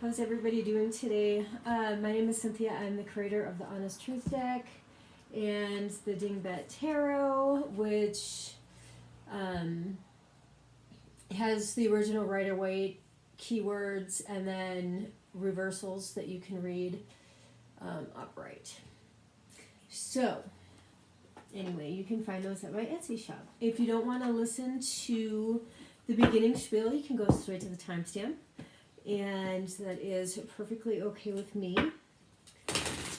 How's everybody doing today? My name is Cynthia. I'm the creator of the Honest Truth deck and the Dingbat Tarot, which has the original Rider-Waite keywords and then reversals that you can read upright. So, anyway, you can find those at my Etsy shop. If you don't want to listen to the beginning spiel, you can go straight to the timestamp. And that is perfectly okay with me.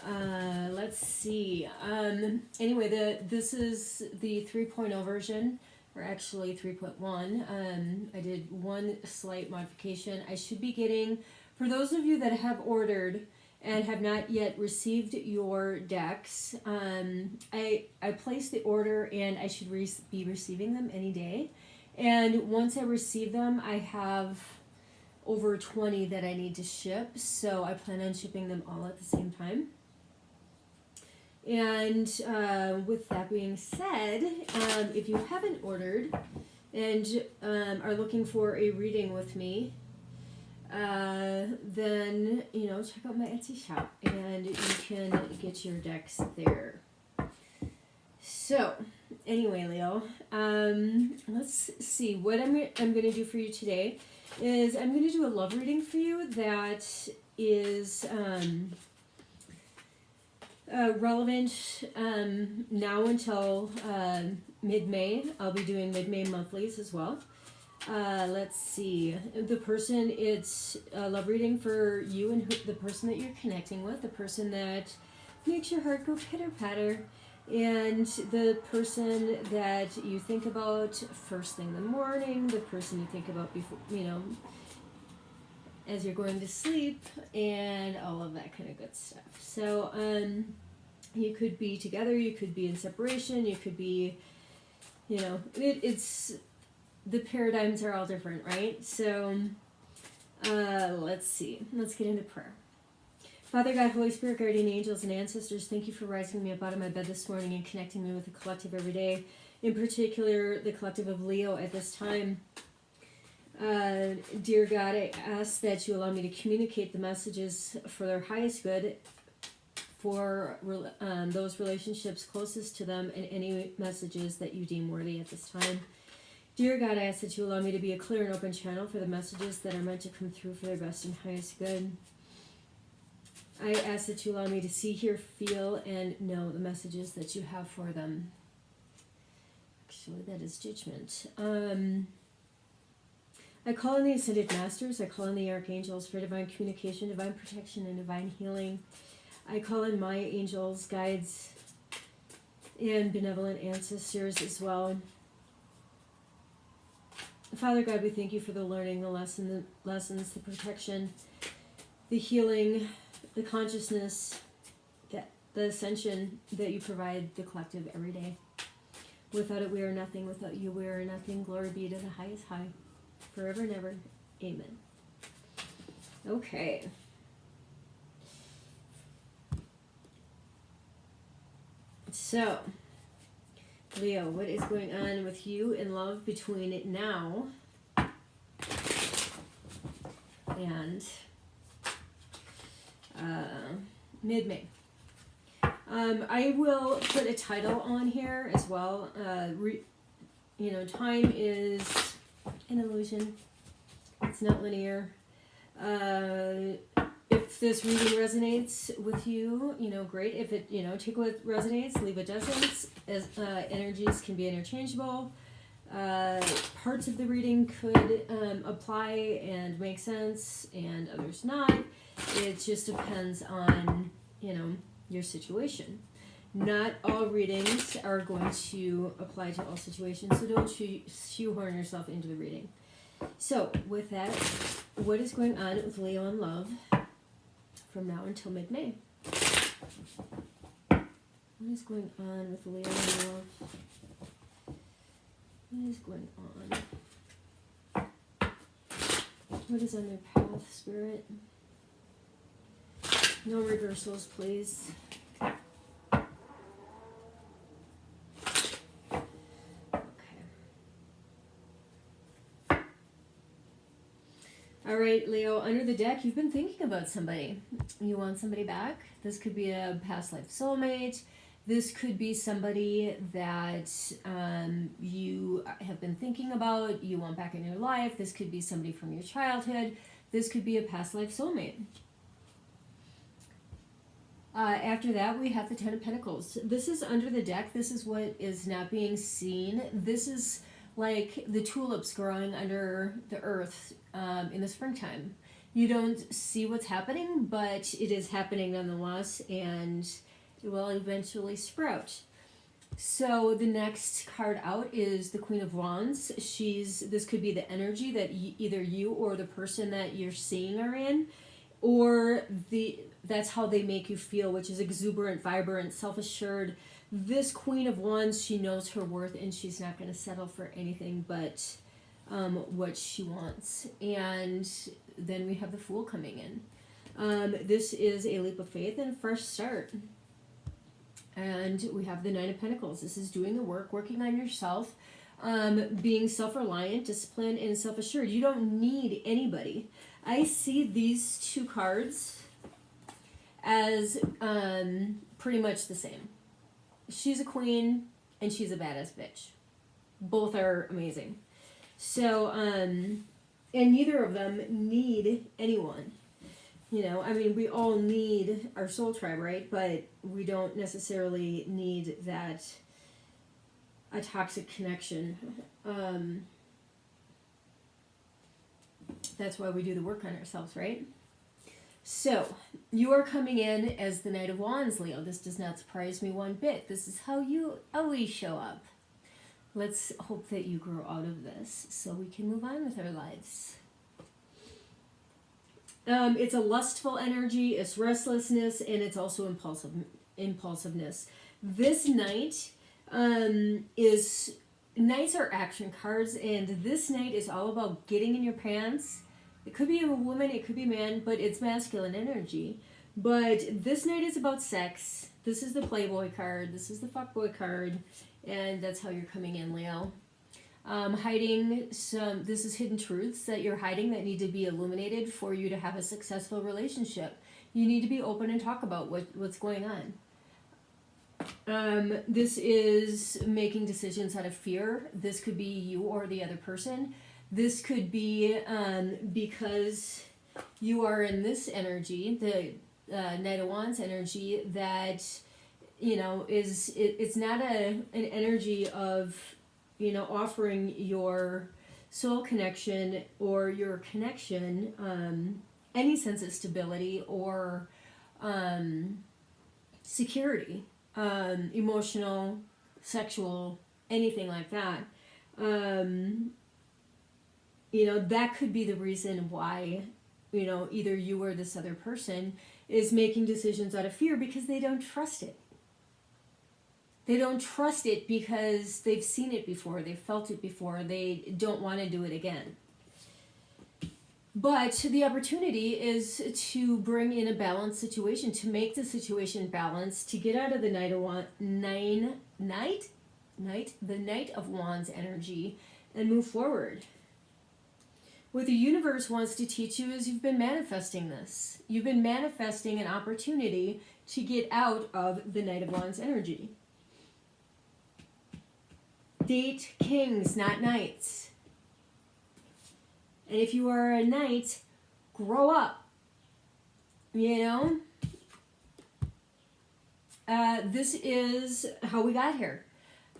Let's see. Anyway, this is the 3.0 version, or actually 3.1. I did one slight modification. I should be getting, for those of you that have ordered and have not yet received your decks, I placed the order and I should be receiving them any day. And once I receive them, I have over 20 that I need to ship, so I plan on shipping them all at the same time. And with that being said, if you haven't ordered and are looking for a reading with me, then check out my Etsy shop and you can get your decks there. So anyway, Leo, let's see what I'm going to do for you today. Is I'm going to do a love reading for you that is relevant now until mid-May. I'll be doing mid-May monthlies as well. Let's see. The person, it's a love reading for you and the person that you're connecting with, the person that makes your heart go pitter-patter, and the person that you think about first thing in the morning, the person you think about before, as you're going to sleep, and all of that kind of good stuff. So, you could be together, you could be in separation, you could be, it's, the paradigms are all different, right? So, let's see. Let's get into prayer. Father God, Holy Spirit, guardian angels, and ancestors, thank you for rising me up out of my bed this morning and connecting me with the collective every day, in particular the collective of Leo at this time. Dear God, I ask that you allow me to communicate the messages for their highest good, for those relationships closest to them, and any messages that you deem worthy at this time. Dear God, I ask that you allow me to be a clear and open channel for the messages that are meant to come through for their best and highest good. I ask that you allow me to see, hear, feel, and know the messages that you have for them. Actually, that is judgment. I call in the Ascended Masters, I call in the Archangels for divine communication, divine protection, and divine healing. I call in my angels, guides, and benevolent ancestors as well. Father God, we thank you for the learning, the lessons, the protection, the healing, the consciousness, the ascension that you provide the collective every day. Without it, we are nothing. Without you, we are nothing. Glory be to the highest high, forever and ever. Amen. Okay. So, Leo, what is going on with you in love between now and mid-May? I will put a title on here as well. Time is an illusion. It's not linear. If this reading resonates with you, great. If it, take what resonates, leave what doesn't. As energies can be interchangeable. Parts of the reading could apply and make sense, and others not. It just depends on, your situation. Not all readings are going to apply to all situations, so don't shoehorn yourself into the reading. So, with that, what is going on with Leo in love from now until mid-May? What is going on with Leo in love? What is going on? What is on their path, Spirit? No reversals, please. Okay. All right, Leo, under the deck, you've been thinking about somebody. You want somebody back. This could be a past life soulmate. This could be somebody that you have been thinking about, you want back in your life. This could be somebody from your childhood. This could be a past life soulmate. After that, we have the Ten of Pentacles. This is under the deck. This is what is not being seen. This is like the tulips growing under the earth in the springtime. You don't see what's happening, but it is happening nonetheless, and it will eventually sprout. So the next card out is the Queen of Wands. This could be the energy that either you or the person that you're seeing are in, or that's how they make you feel, which is exuberant, vibrant, self-assured. This Queen of Wands, she knows her worth, and she's not going to settle for anything but what she wants. And then we have the Fool coming in. This is a leap of faith and a fresh start. And we have the Nine of Pentacles. This is doing the work, working on yourself, being self-reliant, disciplined, and self-assured. You don't need anybody. I see these two cards as pretty much the same. She's a queen and she's a badass bitch. Both are amazing. So, and neither of them need anyone. You know, I mean, we all need our soul tribe, right? But we don't necessarily need that, a toxic connection. That's why we do the work on ourselves, right? So, you are coming in as the Knight of Wands, Leo. This does not surprise me one bit. This is how you always show up. Let's hope that you grow out of this so we can move on with our lives. It's a lustful energy, it's restlessness, and it's also impulsiveness. This Knight Knights are action cards, and this Knight is all about getting in your pants. It could be a woman, it could be a man, but it's masculine energy. But this Knight is about sex. This is the Playboy card, this is the Fuckboy card, and that's how you're coming in, Leo. This is hidden truths that you're hiding that need to be illuminated for you to have a successful relationship. You need to be open and talk about what's going on. This is making decisions out of fear. This could be you or the other person. This could be because you are in this energy, the Knight of Wands energy, that, you know, it's not an energy of, you know, offering your soul connection or your connection any sense of stability or security, emotional, sexual, anything like that. You know, that could be the reason why, you know, either you or this other person is making decisions out of fear because they don't trust it. They don't trust it because they've seen it before, they've felt it before, they don't want to do it again. But the opportunity is to bring in a balanced situation, to make the situation balanced, to get out of the Knight of Wands energy and move forward. What the universe wants to teach you is you've been manifesting this. You've been manifesting an opportunity to get out of the Knight of Wands energy. Date kings, not knights. And if you are a knight, grow up. You know? This is how we got here.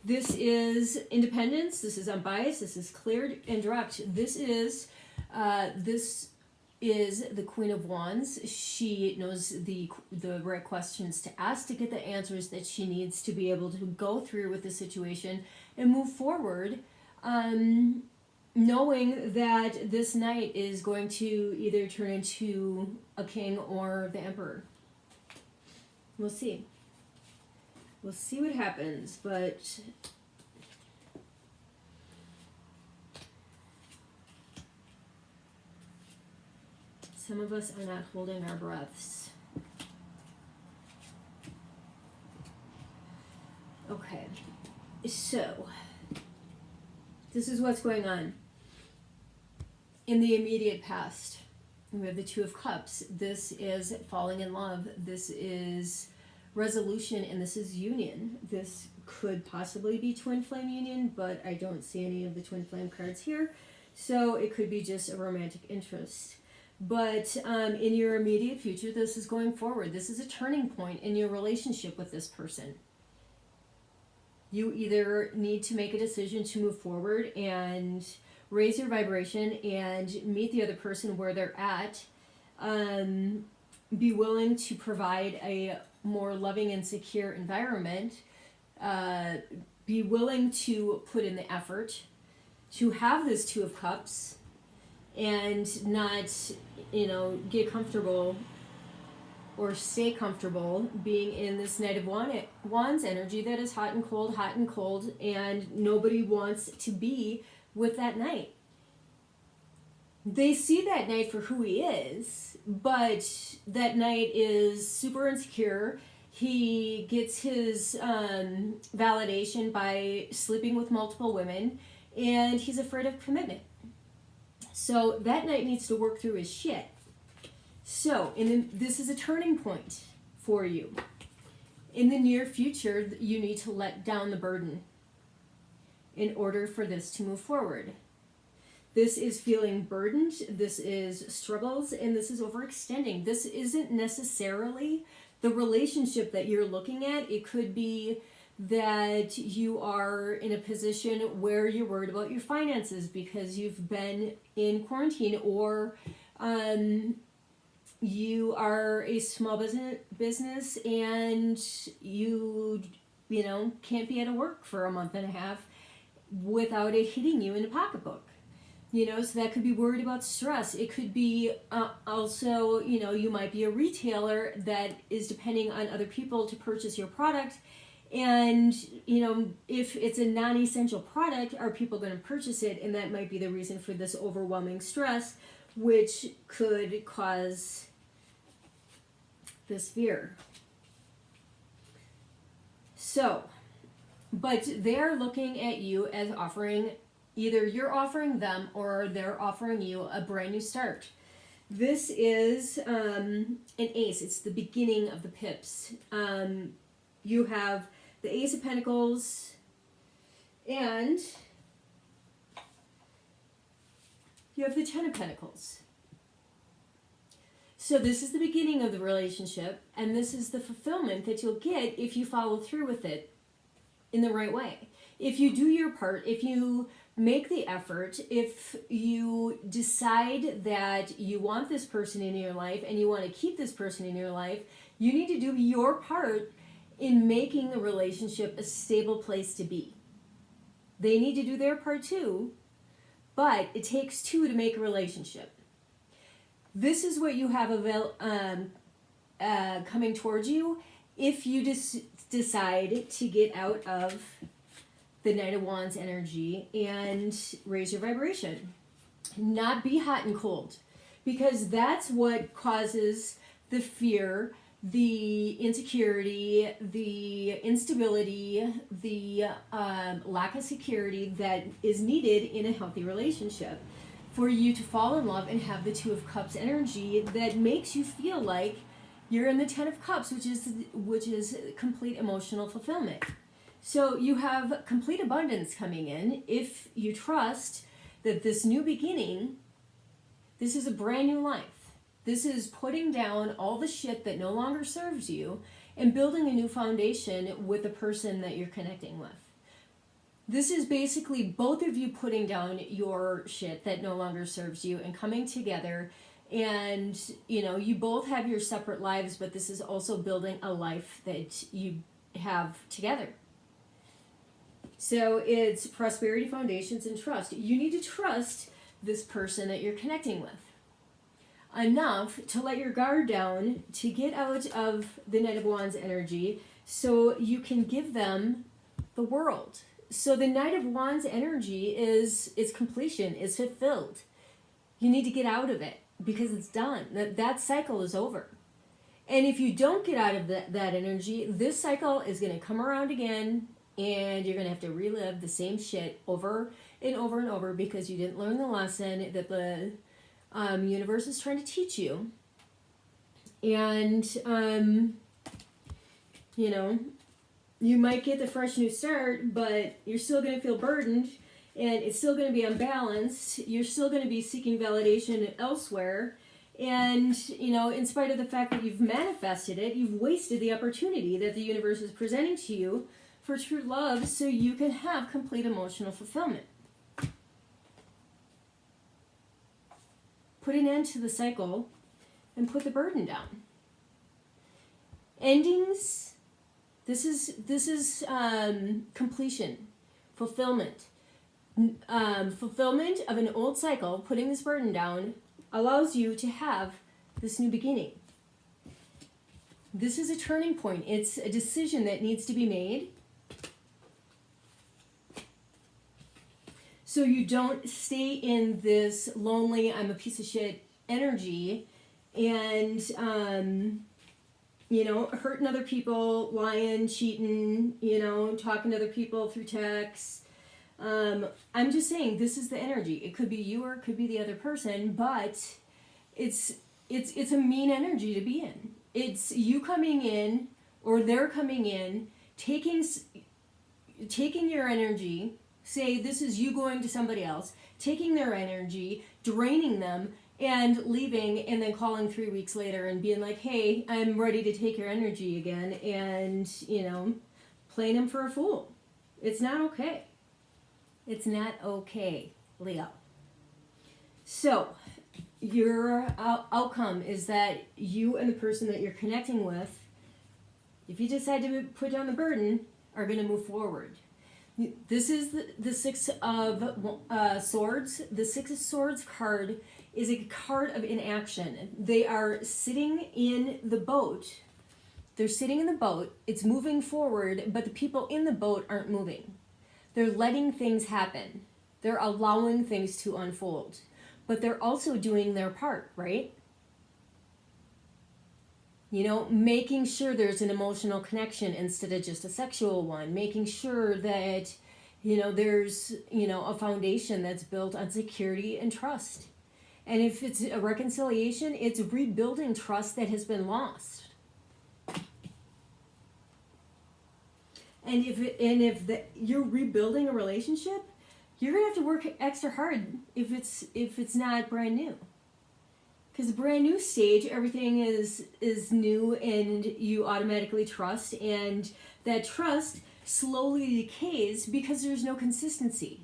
This is independence. This is unbiased. This is clear and direct. This is the Queen of Wands. She knows the right questions to ask to get the answers that she needs to be able to go through with the situation and move forward, knowing that this knight is going to either turn into a king or the emperor. We'll see. We'll see what happens, but some of us are not holding our breaths. Okay, so this is what's going on in the immediate past. We have the Two of Cups. This is falling in love. This is resolution, and this is union. This could possibly be twin flame union, but I don't see any of the twin flame cards here. So it could be just a romantic interest. But in your immediate future, this is going forward. This is a turning point in your relationship with this person. You either need to make a decision to move forward and raise your vibration and meet the other person where they're at. Be willing to provide a more loving and secure environment. Be willing to put in the effort to have this Two of Cups and not, get comfortable or stay comfortable being in this Knight of Wands energy that is hot and cold, and nobody wants to be with that knight. They see that knight for who he is, but that knight is super insecure. He gets his validation by sleeping with multiple women, and he's afraid of commitment. So that knight needs to work through his shit. So this is a turning point for you. In the near future, you need to let down the burden in order for this to move forward. This is feeling burdened, this is struggles, and this is overextending. This isn't necessarily the relationship that you're looking at. It could be that you are in a position where you're worried about your finances because you've been in quarantine, or you are a small business and you can't be out of work for a month and a half without it hitting you in the pocketbook. So that could be worried about stress. It could be also, you might be a retailer that is depending on other people to purchase your product. And, if it's a non-essential product, are people going to purchase it? And that might be the reason for this overwhelming stress, which could cause this fear. So, but they're looking at you as offering, either you're offering them or they're offering you a brand new start. This is an ace. It's the beginning of the pips. You have the Ace of Pentacles and you have the Ten of Pentacles. So this is the beginning of the relationship, and this is the fulfillment that you'll get if you follow through with it in the right way. If you do your part, if you make the effort, if you decide that you want this person in your life and you want to keep this person in your life, you need to do your part in making the relationship a stable place to be. They need to do their part too, but it takes two to make a relationship. This is what you have coming towards you if you decide to get out of the Knight of Wands energy and raise your vibration. Not be hot and cold, because that's what causes the fear, the insecurity, the instability, the lack of security that is needed in a healthy relationship for you to fall in love and have the Two of Cups energy that makes you feel like you're in the Ten of Cups, which is complete emotional fulfillment. So you have complete abundance coming in if you trust that this new beginning, this is a brand new life. This is putting down all the shit that no longer serves you and building a new foundation with the person that you're connecting with. This is basically both of you putting down your shit that no longer serves you and coming together. And, you both have your separate lives, but this is also building a life that you have together. So it's prosperity, foundations, and trust. You need to trust this person that you're connecting with enough to let your guard down, to get out of the Knight of Wands energy so you can give them the world. So the Knight of Wands energy is completion, is fulfilled. You need to get out of it because it's done. That cycle is over. And if you don't get out of that energy, this cycle is going to come around again, and you're going to have to relive the same shit over and over and over because you didn't learn the lesson that the Universe is trying to teach you. And, you know, you might get the fresh new start, but you're still going to feel burdened, and it's still going to be unbalanced. You're still going to be seeking validation elsewhere. And, you know, in spite of the fact that you've manifested it, you've wasted the opportunity that the universe is presenting to you for true love so you can have complete emotional fulfillment. Put an end to the cycle and put the burden down. Endings, this is completion, fulfillment. Fulfillment of an old cycle, putting this burden down, allows you to have this new beginning. This is a turning point. It's a decision that needs to be made. So you don't stay in this lonely, I'm a piece of shit energy and, you know, hurting other people, lying, cheating, you know, talking to other people through text. I'm just saying this is the energy. It could be you or it could be the other person, but it's a mean energy to be in. It's you coming in or they're coming in, taking your energy. Say this is you going to somebody else, taking their energy, draining them, and leaving, and then calling 3 weeks later and being like, hey, I'm ready to take your energy again, and, you know, playing them for a fool. It's not okay. It's not okay, Leo. So, your outcome is that you and the person that you're connecting with, if you decide to put down the burden, are going to move forward. This is the Six of Swords. The Six of Swords card is a card of inaction. They are sitting in the boat. They're sitting in the boat. It's moving forward, but the people in the boat aren't moving. They're letting things happen. They're allowing things to unfold. But they're also doing their part, right? You know, making sure there's an emotional connection instead of just a sexual one. Making sure that, you know, there's, you know, a foundation that's built on security and trust. And if it's a reconciliation, it's rebuilding trust that has been lost. And if you're rebuilding a relationship, you're gonna have to work extra hard if it's not brand new. Because brand new stage, everything is new and you automatically trust, and that trust slowly decays because there's no consistency.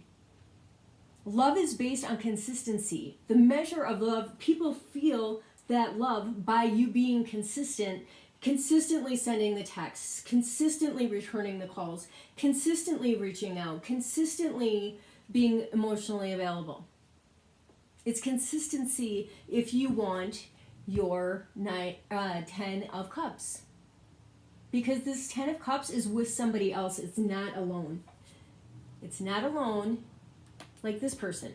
Love is based on consistency. The measure of love, people feel that love by you being consistent, consistently sending the texts, consistently returning the calls, consistently reaching out, consistently being emotionally available. It's consistency if you want your 10 of Cups. Because this 10 of Cups is with somebody else. It's not alone. It's not alone like this person.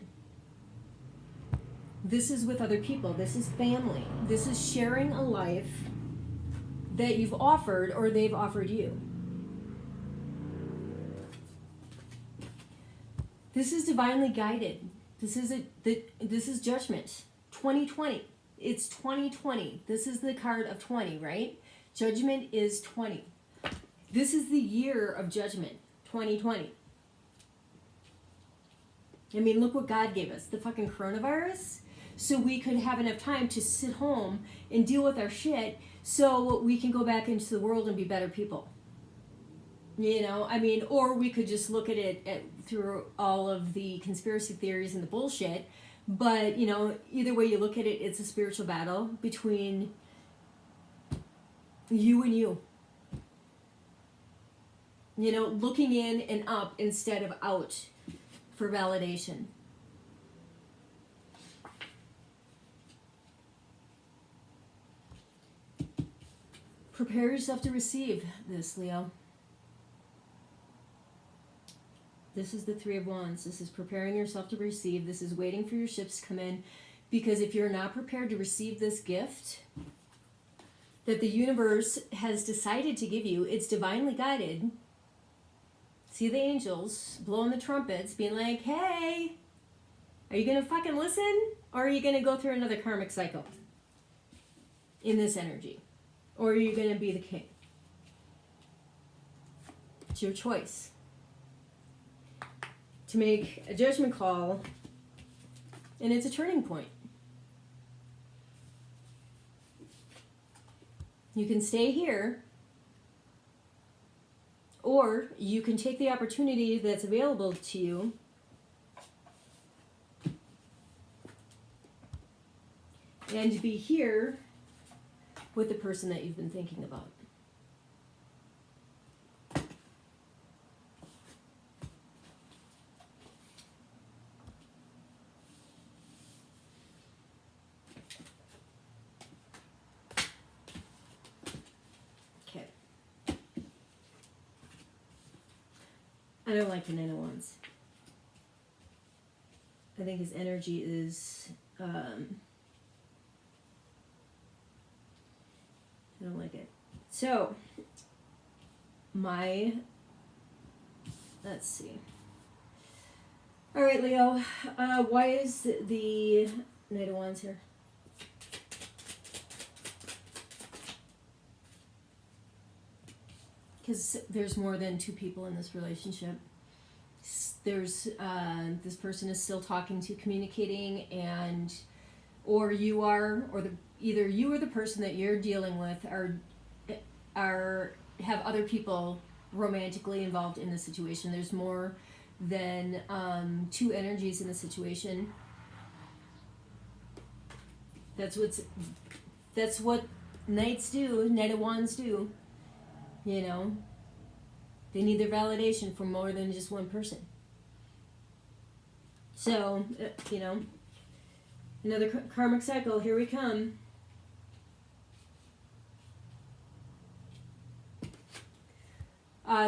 This is with other people. This is family. This is sharing a life that you've offered or they've offered you. This is divinely guided. This is judgment. 2020. It's 2020. This is the card of 20, right? Judgment is 20. This is the year of judgment, 2020. I mean, look what God gave us, the fucking coronavirus, so we could have enough time to sit home and deal with our shit so we can go back into the world and be better people. You know, I mean, or we could just look at it through all of the conspiracy theories and the bullshit. But, you know, either way you look at it, it's a spiritual battle between you and you. You know, looking in and up instead of out for validation. Prepare yourself to receive this, Leo. This is the Three of Wands. This is preparing yourself to receive. This is waiting for your ships to come in. Because if you're not prepared to receive this gift that the universe has decided to give you, it's divinely guided. See the angels blowing the trumpets, being like, hey, are you going to fucking listen? Or are you going to go through another karmic cycle in this energy? Or are you going to be the king? It's your choice to make a judgment call, and it's a turning point. You can stay here, or you can take the opportunity that's available to you and be here with the person that you've been thinking about. Okay. I don't like the Nine of Wands. I think his energy is I don't like it. So, let's see. All right, Leo. Why is the Knight of Wands here? Because there's more than two people in this relationship. There's this person is still talking to, communicating, and or you are, or either you or the person that you're dealing with have other people romantically involved in the situation. There's more than two energies in the situation. That's what knights do. Knight of Wands do. You know, they need their validation from more than just one person. So, you know, another karmic cycle. Here we come.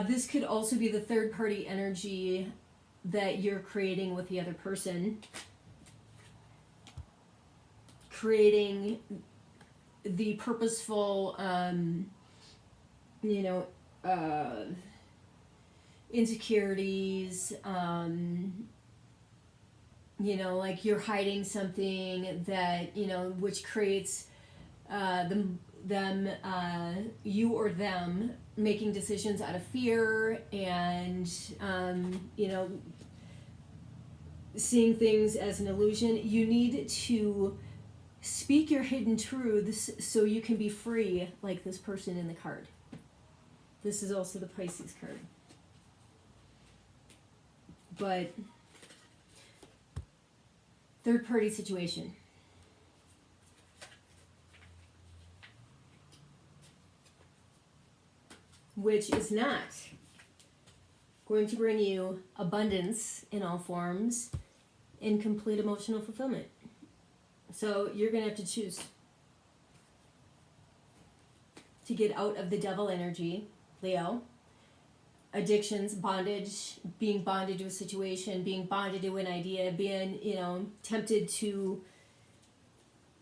This could also be the third party energy that you're creating with the other person. Creating the purposeful, insecurities, like you're hiding something that, which creates you or them making decisions out of fear and, seeing things as an illusion. You need to speak your hidden truths so you can be free, like this person in the card. This is also the Pisces card. But third party situation. Which is not going to bring you abundance in all forms and complete emotional fulfillment. So you're going to have to choose to get out of the devil energy, Leo. Addictions, bondage, being bonded to a situation, being bonded to an idea, being, tempted to,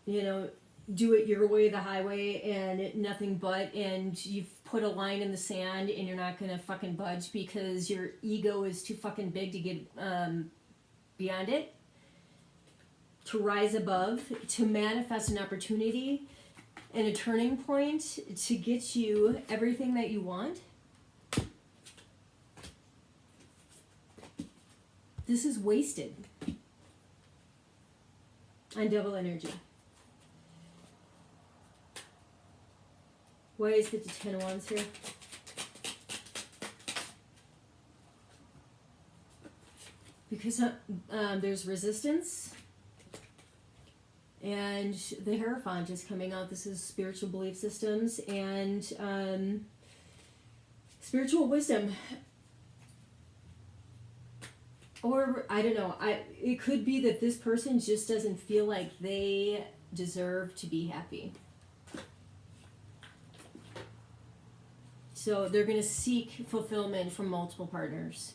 do it your way, the highway, and nothing but, and you've put a line in the sand and you're not gonna fucking budge because your ego is too fucking big to get beyond it, to rise above, to manifest an opportunity and a turning point to get you everything that you want. This is wasted on double energy. Why is the Ten of Wands here? Because there's resistance, and the Hierophant is coming out. This is spiritual belief systems and spiritual wisdom. Or, I don't know, it could be that this person just doesn't feel like they deserve to be happy. So they're going to seek fulfillment from multiple partners.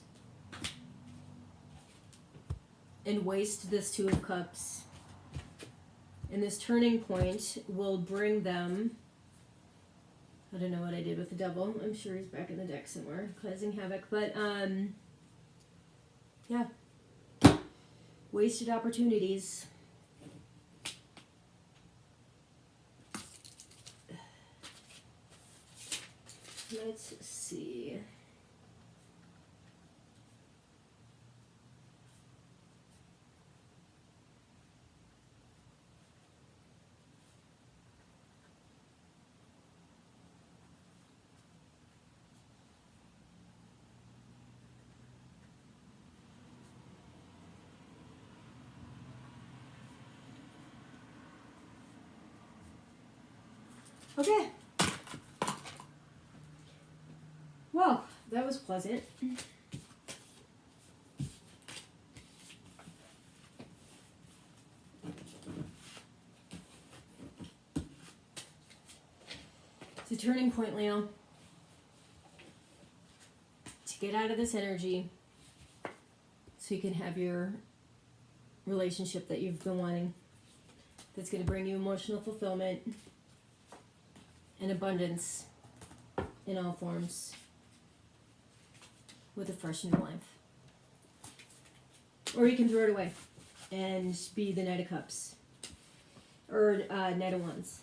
And waste this Two of Cups. And this turning point will bring them... I don't know what I did with the Devil. I'm sure he's back in the deck somewhere, causing havoc. But, yeah. Wasted opportunities. Let's see. Okay. Well, that was pleasant. It's a turning point, Leo. To get out of this energy so you can have your relationship that you've been wanting. That's going to bring you emotional fulfillment and abundance in all forms with a fresh new life. Or you can throw it away and be the Knight of Cups or Knight of Wands.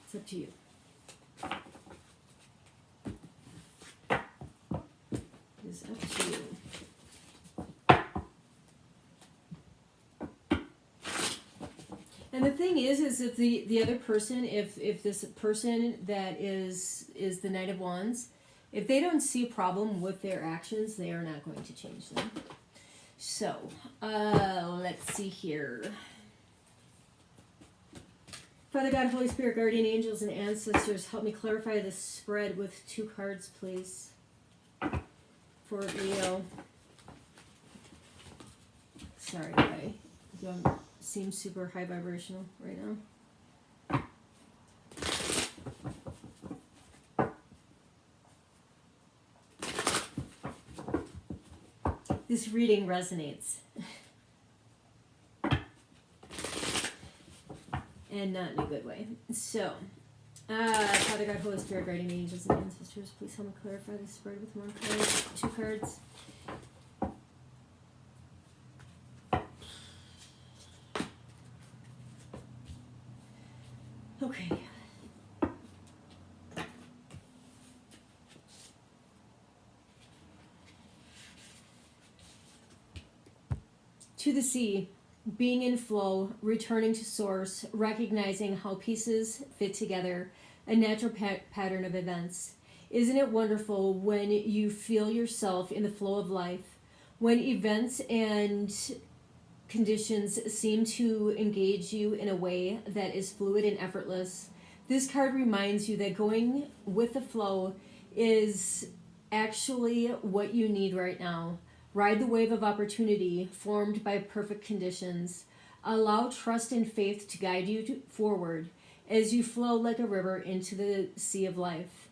It's up to you. It's up to you. And the thing is if the other person, if this person that is the Knight of Wands, if they don't see a problem with their actions, they are not going to change them. So, let's see here. Father God, Holy Spirit, guardian angels, and ancestors, help me clarify this spread with 2 cards, please. For Leo. Sorry, I don't seem super high vibrational right now. This reading resonates. And not in a good way. So, Father God, Holy Spirit, guardian angels, and ancestors, please help me clarify this spread with more cards. 2 cards. Okay. To the sea, being in flow, returning to source, recognizing how pieces fit together, a natural pattern of events. Isn't it wonderful when you feel yourself in the flow of life, when events and conditions seem to engage you in a way that is fluid and effortless? This card reminds you that going with the flow is actually what you need right now. Ride the wave of opportunity formed by perfect conditions. Allow trust and faith to guide you forward as you flow like a river into the sea of life.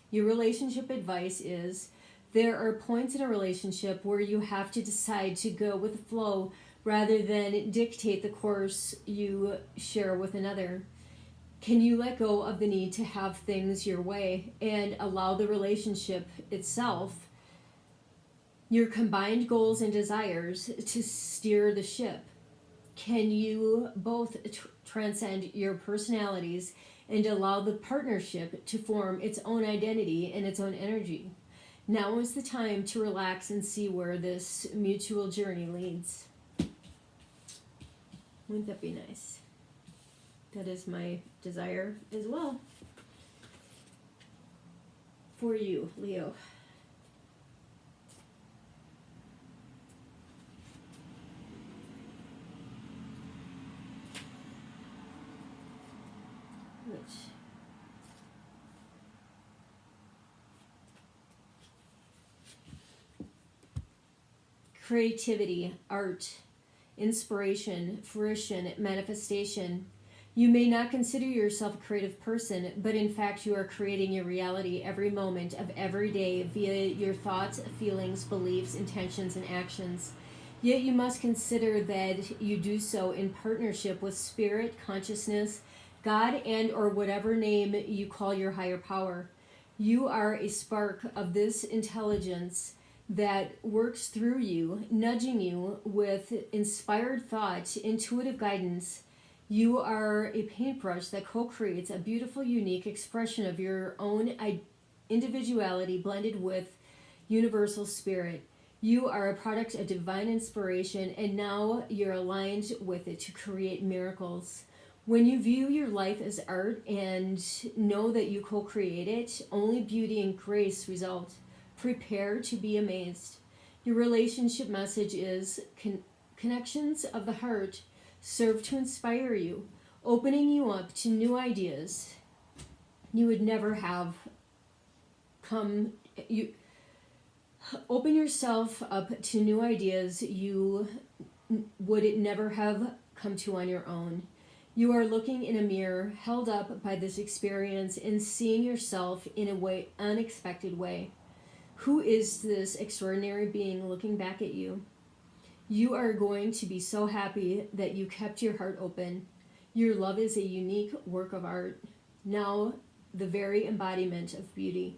Your relationship advice is there are points in a relationship where you have to decide to go with the flow rather than dictate the course you share with another. Can you let go of the need to have things your way and allow the relationship itself, your combined goals and desires, to steer the ship? Can you both transcend your personalities and allow the partnership to form its own identity and its own energy? Now is the time to relax and see where this mutual journey leads. Wouldn't that be nice? That is my desire as well. For you, Leo. Creativity, art, inspiration, fruition, manifestation. You may not consider yourself a creative person, but in fact you are creating your reality every moment of every day via your thoughts, feelings, beliefs, intentions, and actions. Yet you must consider that you do so in partnership with spirit, consciousness, God, and or whatever name you call your higher power. You are a spark of this intelligence that works through you, nudging you with inspired thought, intuitive guidance, You are a paintbrush that co-creates a beautiful, unique expression of your own individuality blended with universal spirit. You are a product of divine inspiration, and now you're aligned with it to create miracles. When you view your life as art and know that you co-create it, only beauty and grace result. Prepare to be amazed. Your relationship message is connections of the heart serve to inspire you, opening you up to new ideas you would never have come. You open yourself up to new ideas you would never have come to on your own. You are looking in a mirror, held up by this experience, and seeing yourself in a unexpected way. Who is this extraordinary being looking back at you? You are going to be so happy that you kept your heart open. Your love is a unique work of art, now the very embodiment of beauty.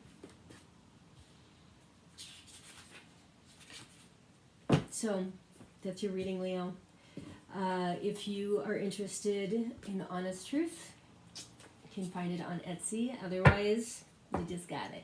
So, that's your reading, Leo. If you are interested in honest truth, you can find it on Etsy. Otherwise, you just got it.